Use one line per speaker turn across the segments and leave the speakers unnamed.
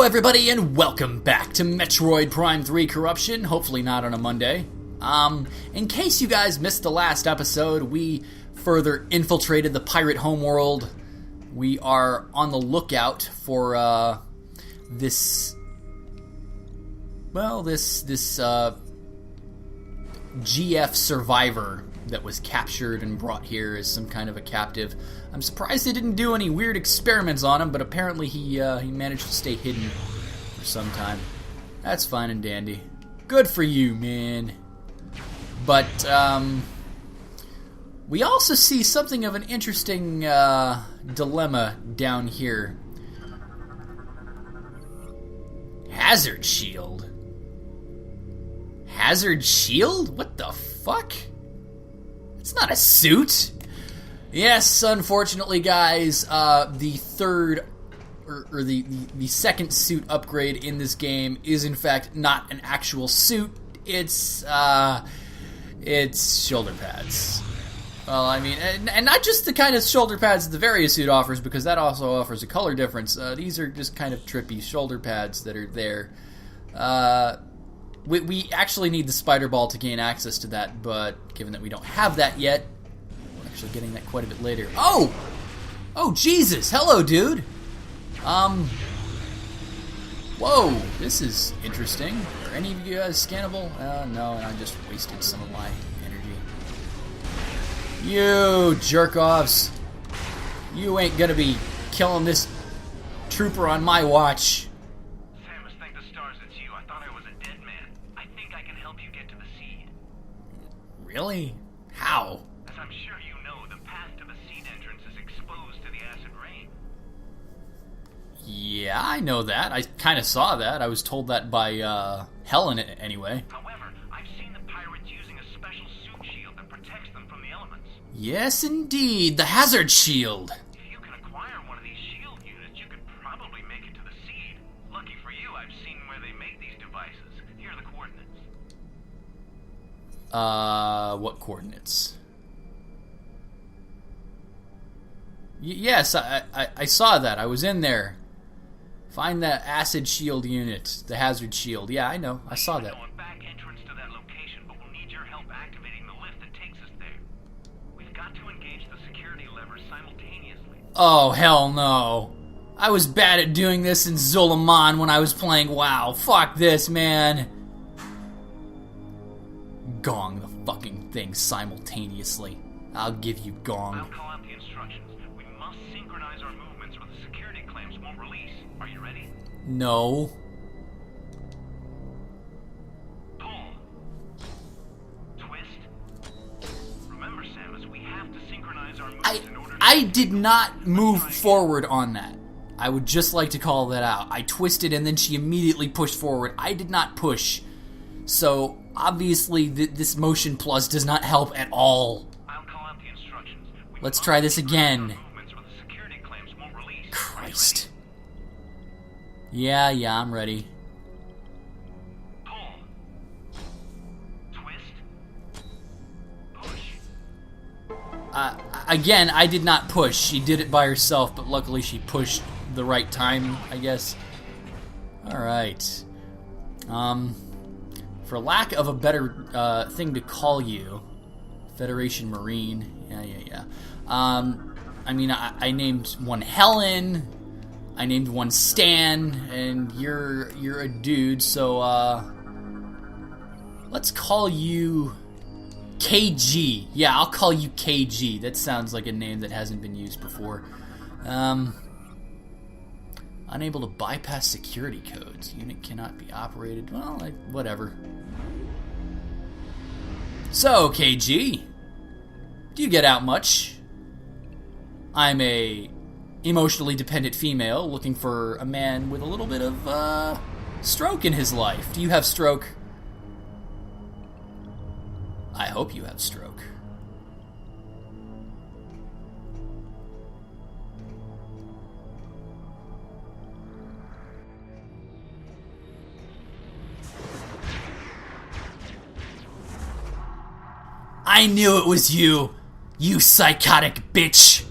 everybody, and welcome back to Metroid Prime 3 Corruption, hopefully not on a Monday. In case you guys missed the last episode, we further infiltrated the pirate homeworld. We are on the lookout for, this GF survivor that was captured and brought here as some kind of a captive. I'm surprised they didn't do any weird experiments on him, but apparently he managed to stay hidden for some time. That's fine and dandy. Good for you, man. But, we also see something of an interesting, dilemma down here. Hazard shield? Hazard shield? What the fuck? It's not a suit. Yes, unfortunately, guys, the third or the second suit upgrade in this game is in fact not an actual suit. It's shoulder pads. Well, I mean, and not just the kind of shoulder pads that the various suit offers, because that also offers a color difference. These are just kind of trippy shoulder pads that are there. We actually need the spider ball to gain access to that, but given that we don't have that yet, we're actually getting that quite a bit later. Oh! Oh, Jesus! Hello, dude! Whoa, this is interesting. Are any of you guys scannable? No, I just wasted some of my energy. You jerk-offs! You ain't gonna be killing this trooper on my watch. Really? How?
As I'm sure you know, the path to the seed entrance is exposed to the acid rain.
Yeah, I know that. I kind of saw that. I was told that by, Helen, anyway.
However, I've seen the pirates using a special suit shield that protects them from the elements.
Yes, indeed. The hazard shield.
If you can acquire one of these shield units, you could probably make it to the seed. Lucky for you, I've seen where they make these devices. Here are the coordinates.
What coordinates? Yes, I saw that. I was in there. Find that acid shield unit, the hazard shield. Yeah, I know. I saw that.
A back entrance to that location, but we'll need your help activating the lift that takes us there. We've got to engage the security levers simultaneously.
Oh, hell no. I was bad at doing this in Zulaman when I was playing WoW. Fuck this, man. Gong the fucking thing simultaneously. I'll give you gong.
I'll call out the instructions. We must synchronize our movements or the security clamps won't release. Are you ready?
No.
Pull. Twist. Remember, Samus, we have to synchronize our movements in order to...
I did not move forward on that. I would just like to call that out. I twisted and then she immediately pushed forward. I did not push. So, obviously, this motion plus does not help at all.
I'll call out the instructions.
Let's try this again.
Christ.
Yeah, I'm ready.
Pull. Twist. Push.
Again, I did not push. She did it by herself, but luckily she pushed the right time, I guess. Alright. For lack of a better thing to call you, Federation Marine. Yeah. I mean, I named one Helen, I named one Stan, and you're a dude, so let's call you KG. Yeah, I'll call you KG. That sounds like a name that hasn't been used before. Unable to bypass security codes. Unit cannot be operated. Well, whatever. So, KG, do you get out much? I'm a emotionally dependent female looking for a man with a little bit of, stroke in his life. Do you have stroke? I hope you have stroke. I knew it was you, you psychotic bitch.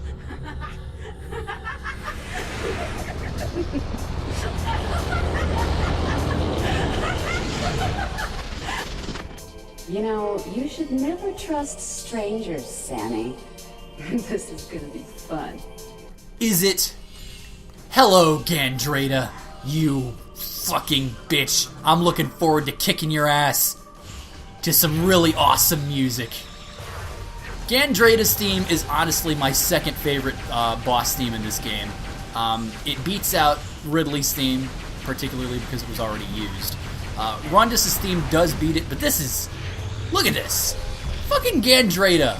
You know, you should never trust strangers, Sammy. This is gonna be fun.
Is it? Hello, Gandrayda, you fucking bitch. I'm looking forward to kicking your ass to some really awesome music. Gandrayda's theme is honestly my second favorite boss theme in this game. It beats out Ridley's theme, particularly because it was already used. Rundus' theme does beat it, but this is... Look at this! Fucking Gandrayda!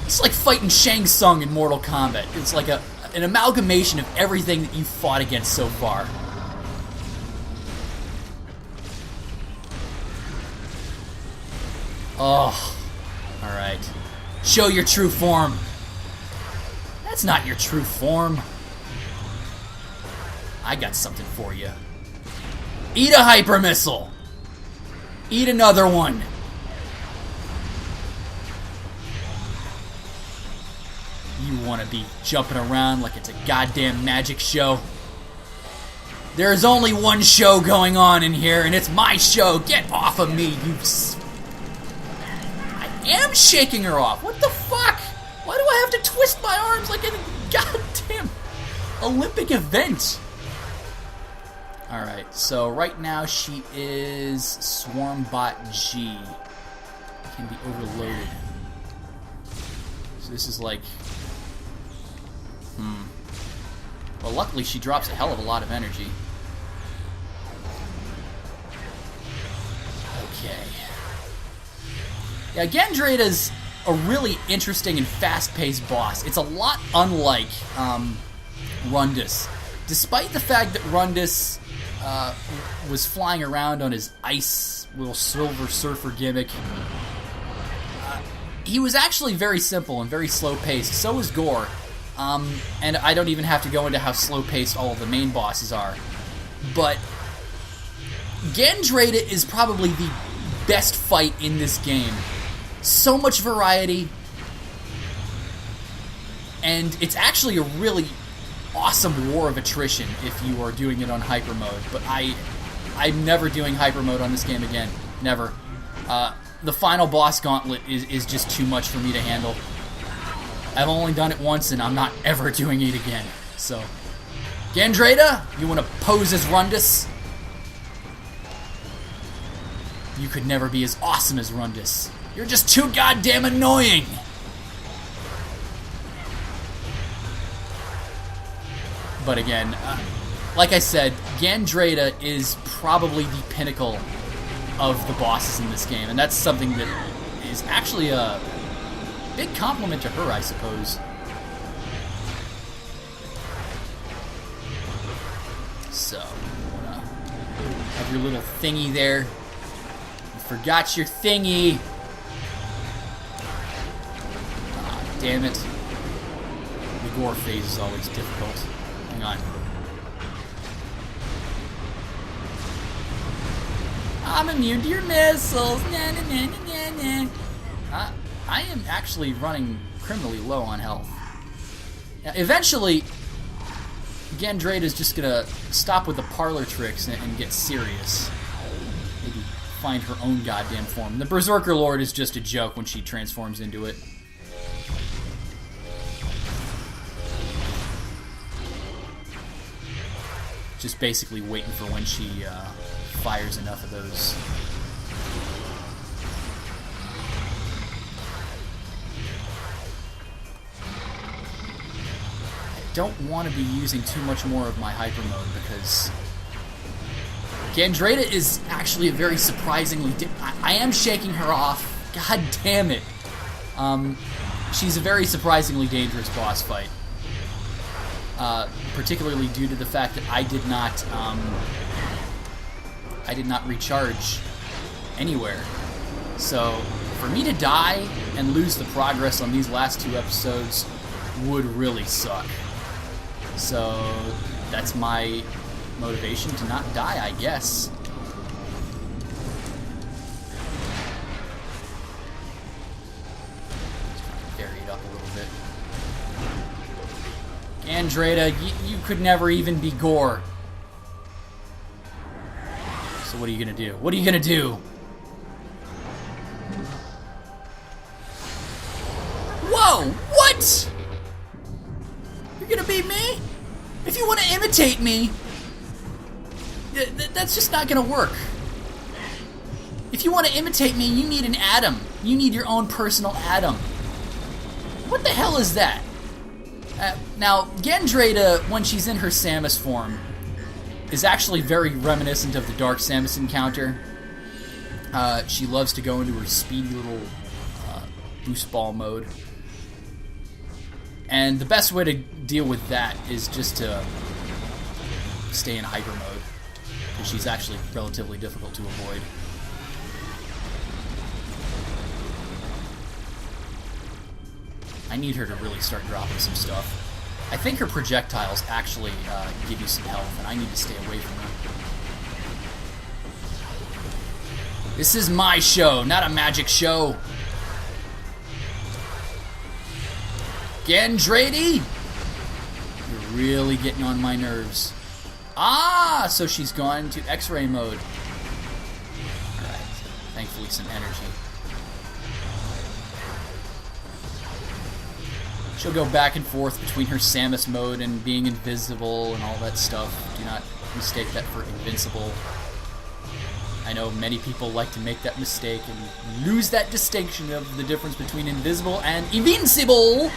It's like fighting Shang Tsung in Mortal Kombat. It's like an amalgamation of everything that you've fought against so far. Oh, alright. Show your true form. That's not your true form. I got something for you. Eat a hyper missile. Eat another one. You want to be jumping around like it's a goddamn magic show? There's only one show going on in here, and it's my show. Get off of me, you... I am shaking her off. What the fuck? Why do I have to twist my arms like in a goddamn Olympic event? Alright, so right now she is Swarmbot G. Can be overloaded. So this is like... Well, luckily she drops a hell of a lot of energy. Okay. Yeah, Gandrayda's a really interesting and fast-paced boss. It's a lot unlike Rundus. Despite the fact that Rundus was flying around on his ice little Silver Surfer gimmick, he was actually very simple and very slow-paced. So is Gore. And I don't even have to go into how slow-paced all of the main bosses are. But Gandrayda is probably the best fight in this game. So much variety. And it's actually a really awesome war of attrition if you are doing it on hyper mode. But I'm never doing hyper mode on this game again. Never. The final boss gauntlet is just too much for me to handle. I've only done it once, and I'm not ever doing it again. So, Gandrayda, you want to pose as Rundus? You could never be as awesome as Rundus. You're just too goddamn annoying! But again, like I said, Gandrayda is probably the pinnacle of the bosses in this game, and that's something that is actually a big compliment to her, I suppose. So, have your little thingy there. You forgot your thingy. Ah, damn it. The Gore phase is always difficult. Hang on. I'm immune to your missiles. Na, na, na, na, na, na. I am actually running criminally low on health. Now, eventually, Gandrayda is just gonna stop with the parlor tricks and get serious. Maybe find her own goddamn form. The Berserker Lord is just a joke when she transforms into it. Just basically waiting for when she fires enough of those. Don't want to be using too much more of my hyper mode because Gandrayda is actually a very surprisingly... I am shaking her off. God damn it. She's a very surprisingly dangerous boss fight. Particularly due to the fact that I did not recharge anywhere. So, for me to die and lose the progress on these last two episodes would really suck. So, that's my motivation to not die, I guess. Let's vary it up a little bit. Gandrayda, you could never even be Gore. So what are you gonna do? What are you gonna do? Whoa! What? You're gonna beat me? If you want to imitate me, that's just not gonna work. If you want to imitate me, you need an atom. You need your own personal atom. What the hell is that? Now, Gandrayda, when she's in her Samus form, is actually very reminiscent of the Dark Samus encounter. She loves to go into her speedy little boost ball mode. And the best way to deal with that is just to stay in hyper mode, because she's actually relatively difficult to avoid. I need her to really start dropping some stuff. I think her projectiles actually give you some health, and I need to stay away from her. This is my show, not a magic show. Gandrayda? You're really getting on my nerves. Ah, so she's gone to X-ray mode. Alright, thankfully some energy. She'll go back and forth between her Samus mode and being invisible and all that stuff. Do not mistake that for invincible. I know many people like to make that mistake and lose that distinction of the difference between invisible and invincible.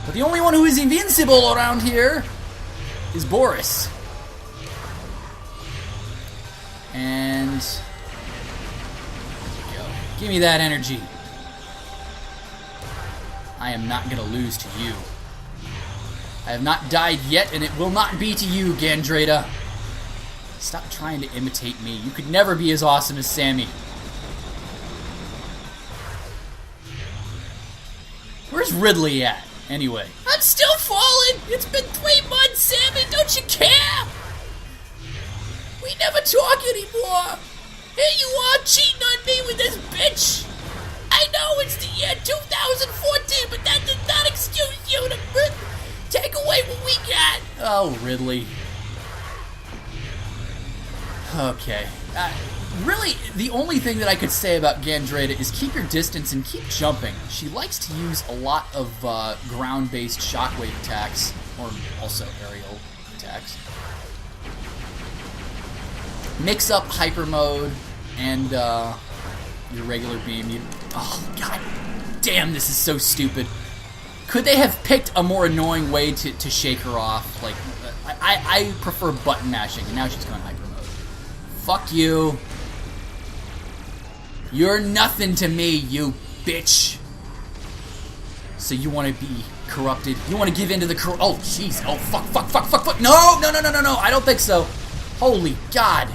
But the only one who is invincible around here is Boris. And there we go. Give me that energy. I am not going to lose to you. I have not died yet, and it will not be to you, Gandrayda. Stop trying to imitate me. You could never be as awesome as Sammy. Where's Ridley at, anyway? I'm still falling! It's been 3 months, Sammy! Don't you care? We never talk anymore! Here you are, cheating on me with this bitch! I know it's the year 2014, but that does not excuse you to take away what we got! Oh, Ridley. Okay. Really, the only thing that I could say about Gandrayda is keep your distance and keep jumping. She likes to use a lot of ground-based shockwave attacks, or also aerial attacks. Mix up hyper mode and your regular beam. Oh, god damn, this is so stupid. Could they have picked a more annoying way to shake her off? Like, I prefer button mashing, and now she's going hyper mode. Fuck you. You're nothing to me, you bitch. So you want to be corrupted? You want to give in to the oh, jeez. Oh, fuck. No. I don't think so. Holy God.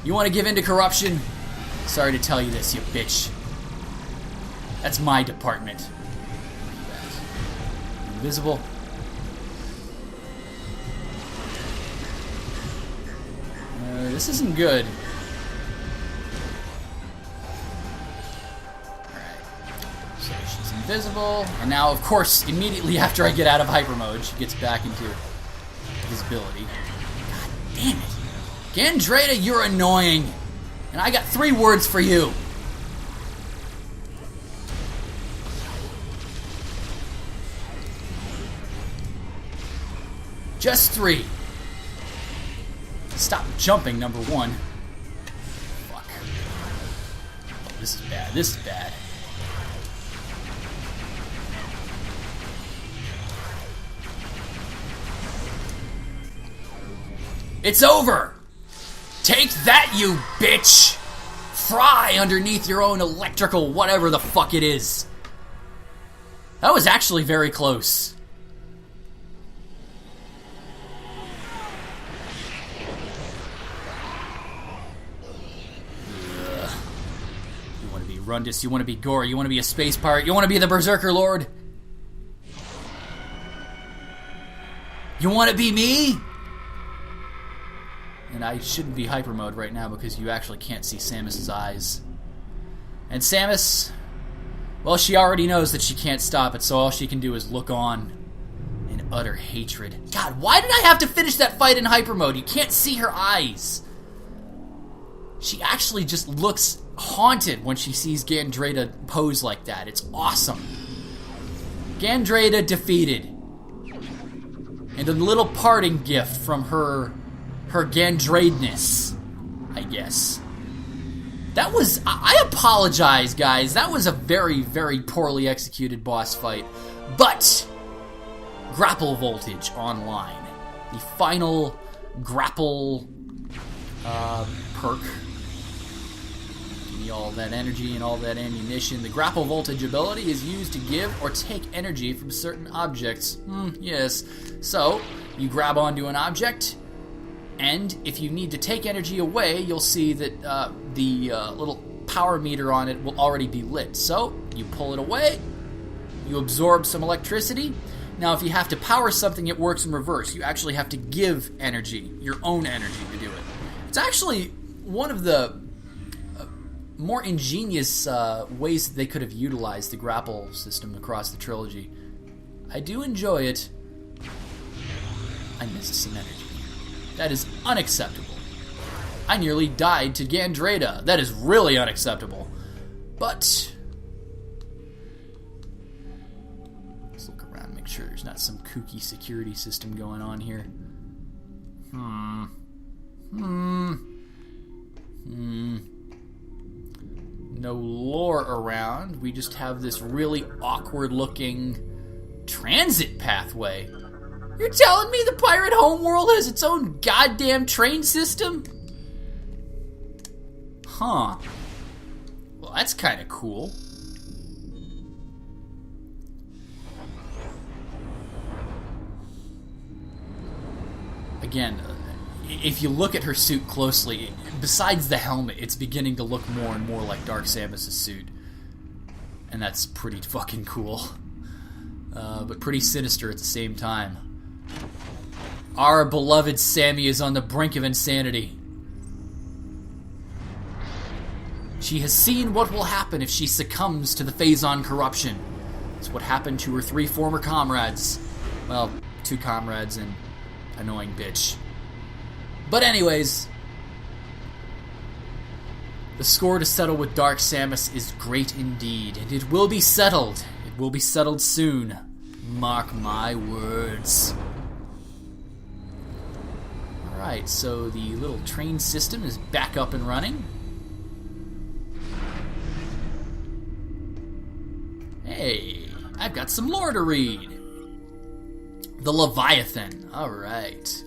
You want to give in to corruption? Sorry to tell you this, you bitch. That's my department. Invisible. This isn't good. Alright. So she's invisible. And now, of course, immediately after I get out of hyper mode, she gets back into visibility. God damn it. Gandrayda, you're annoying. And I got 3 words for you. Just 3. Stop jumping, number 1. Fuck. Oh, this is bad. This is bad. It's over! Take that, you bitch! Fry underneath your own electrical whatever the fuck it is. That was actually very close. You want to be Rundus, you want to be Gore, you want to be a space pirate, you want to be the Berserker Lord? You want to be me? And I shouldn't be hyper mode right now because you actually can't see Samus's eyes. And Samus, well, she already knows that she can't stop it, so all she can do is look on in utter hatred. God, why did I have to finish that fight in hyper mode? You can't see her eyes. She actually just looks haunted when she sees Gandrayda pose like that. It's awesome. Gandrayda defeated. And a little parting gift from her Gandraydness, I guess. That was... I apologize, guys. That was a very, very poorly executed boss fight. But... Grapple Voltage Online. The final grapple perk. Give me all that energy and all that ammunition. The Grapple Voltage ability is used to give or take energy from certain objects. Yes. So, you grab onto an object... And if you need to take energy away, you'll see that the little power meter on it will already be lit. So, you pull it away, you absorb some electricity. Now, if you have to power something, it works in reverse. You actually have to give energy, your own energy, to do it. It's actually one of the more ingenious ways that they could have utilized the grapple system across the trilogy. I do enjoy it. I miss some energy. That is unacceptable. I nearly died to Gandrayda. That is really unacceptable. But... let's look around, make sure there's not some kooky security system going on here. No lore around. We just have this really awkward-looking transit pathway. You're telling me the pirate homeworld has its own goddamn train system? Huh. Well, that's kind of cool. Again, if you look at her suit closely, besides the helmet, it's beginning to look more and more like Dark Samus' suit. And that's pretty fucking cool. But pretty sinister at the same time. Our beloved Sammy is on the brink of insanity. She has seen what will happen if she succumbs to the Phazon corruption. It's what happened to her 3 former comrades. Well, 2 comrades and annoying bitch. But anyways, the score to settle with Dark Samus is great indeed, and it will be settled. It will be settled soon. Mark my words. Alright, so the little train system is back up and running. Hey, I've got some lore to read. The Leviathan. Alright.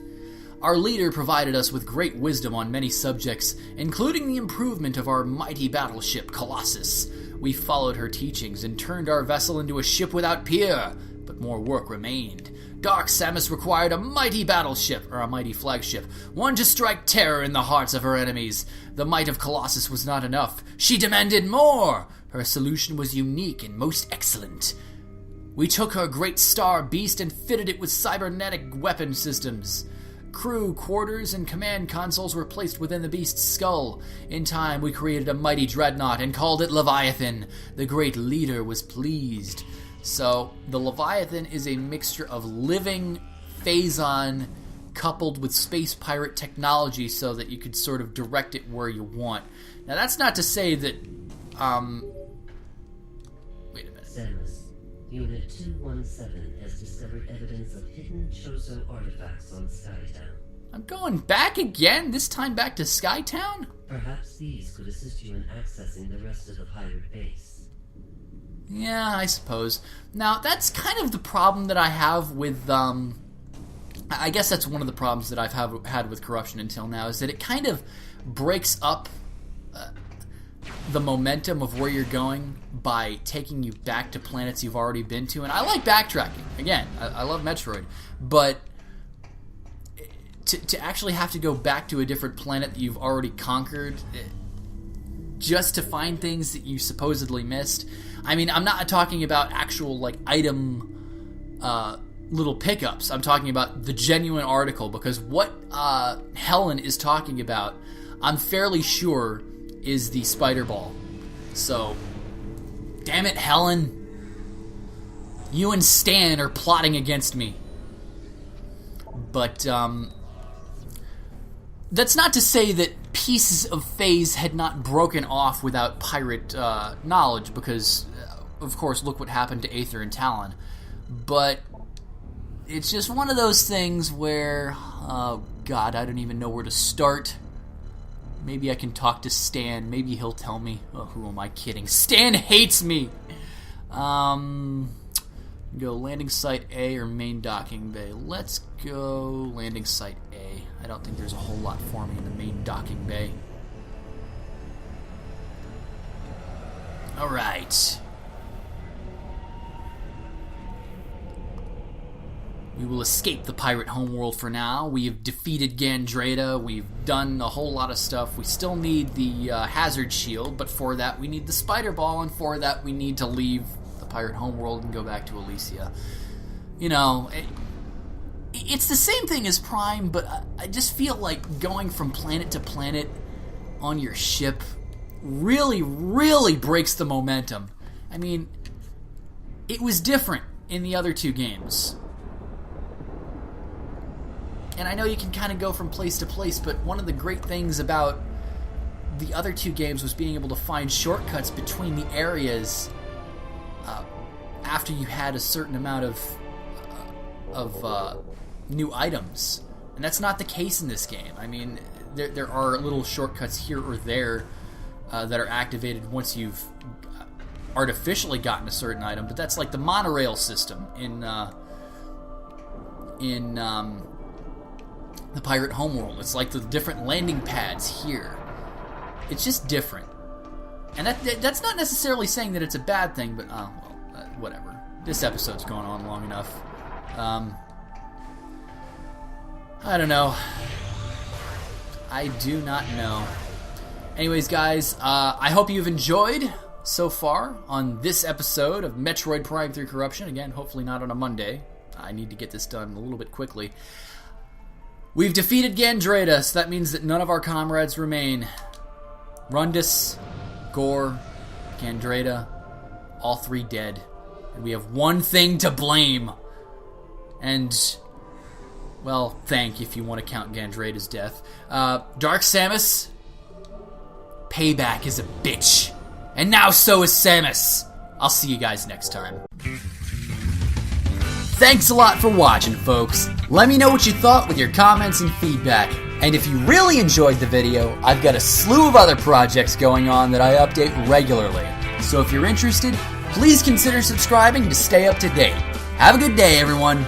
Our leader provided us with great wisdom on many subjects, including the improvement of our mighty battleship, Colossus. We followed her teachings and turned our vessel into a ship without peer, but more work remained. Dark Samus required a mighty battleship, or a mighty flagship, one to strike terror in the hearts of her enemies. The might of Colossus was not enough. She demanded more. Her solution was unique and most excellent. We took her great star beast and fitted it with cybernetic weapon systems. Crew quarters and command consoles were placed within the beast's skull. In time, we created a mighty dreadnought and called it Leviathan. The great leader was pleased. So, the Leviathan is a mixture of living Phazon coupled with space pirate technology so that you could sort of direct it where you want. Now, that's not to say that, wait a minute.
Samus, Unit 217 has discovered evidence of hidden Chozo artifacts on Skytown.
I'm going back again? This time back to Skytown?
Perhaps these could assist you in accessing the rest of the pirate base.
Yeah, I suppose. Now, that's kind of the problem that I have with, I guess that's one of the problems that I've had with Corruption until now, is that it kind of breaks up the momentum of where you're going by taking you back to planets you've already been to. And I like backtracking. Again, I love Metroid. But to actually have to go back to a different planet that you've already conquered just to find things that you supposedly missed. I mean, I'm not talking about actual, like, item little pickups. I'm talking about the genuine article, because what Helen is talking about, I'm fairly sure, is the spider ball. So, damn it, Helen. You and Stan are plotting against me. But, that's not to say that pieces of Phase had not broken off without pirate knowledge, because, of course, look what happened to Aether and Talon. But it's just one of those things where, oh god, I don't even know where to start. Maybe I can talk to Stan. Maybe he'll tell me. Oh, who am I kidding? Stan hates me! Go landing site A or main docking bay. Let's go landing site A. I don't think there's a whole lot for me in the main docking bay. Alright. We will escape the pirate homeworld for now. We have defeated Gandrayda. We've done a whole lot of stuff. We still need the hazard shield, but for that we need the spider ball, and for that we need to leave the pirate homeworld and go back to Elysia. You know, it's the same thing as Prime, but I just feel like going from planet to planet on your ship really, really breaks the momentum. I mean, it was different in the other two games. And I know you can kind of go from place to place, but one of the great things about the other two games was being able to find shortcuts between the areas after you had a certain amount of new items. And that's not the case in this game. I mean, there are little shortcuts here or there that are activated once you've artificially gotten a certain item, but that's like the monorail system in the pirate homeworld. It's like the different landing pads here. It's just different. And that's not necessarily saying that it's a bad thing, but whatever. This episode's gone on long enough. I don't know. I do not know. Anyways, guys, I hope you've enjoyed so far on this episode of Metroid Prime 3 Corruption. Again, hopefully not on a Monday. I need to get this done a little bit quickly. We've defeated Gandrayda, so that means that none of our comrades remain. Rundus, Gore, Gandrayda, all three dead. And we have one thing to blame. And, well, thank if you want to count Gandrayda's death. Dark Samus, payback is a bitch. And now so is Samus. I'll see you guys next time. Thanks a lot for watching, folks. Let me know what you thought with your comments and feedback. And if you really enjoyed the video, I've got a slew of other projects going on that I update regularly. So if you're interested, please consider subscribing to stay up to date. Have a good day, everyone.